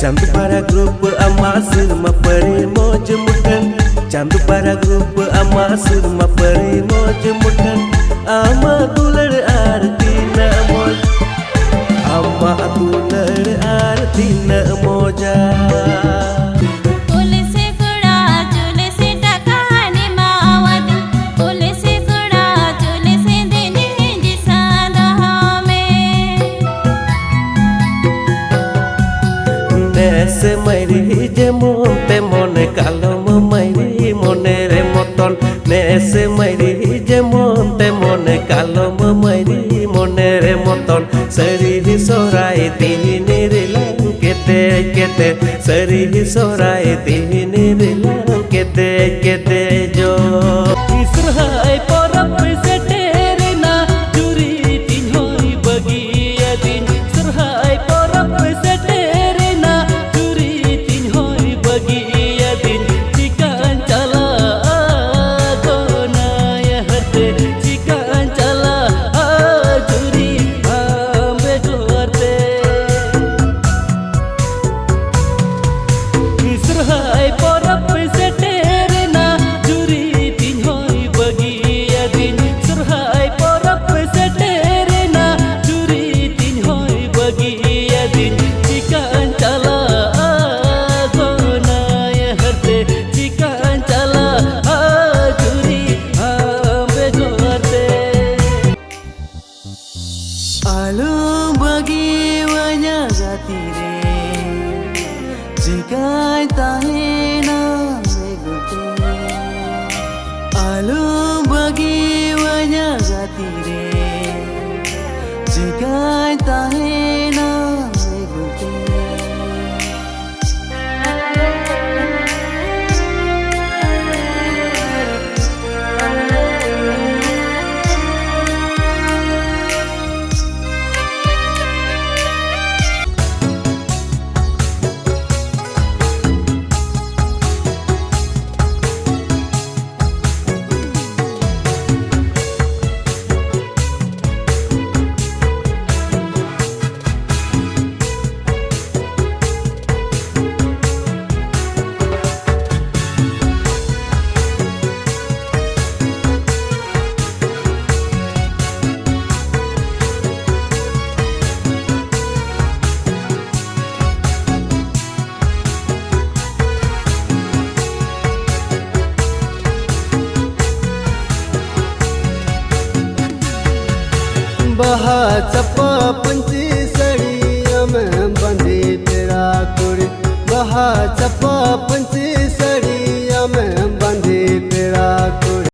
Chand para grup amasir mapare moj mutan Chand para grup amasir mapare moj mutan ama dular arti na moj ama dular arti na moja se mairi jemon temon kalom mairi monere moton se mairi jemon temon kalom mairi monere moton sari sorai tinir lang kete kete sari sorai tinir lang kete kete jo israi porap seterna juri tin hoi bagi adin serhai porap seterna Alu bagi wanya gatire jikai tahena segute alu bagi wanya gatire jikai tahena segute Baha chapa panchi sari am bandi tera kuri baha chapa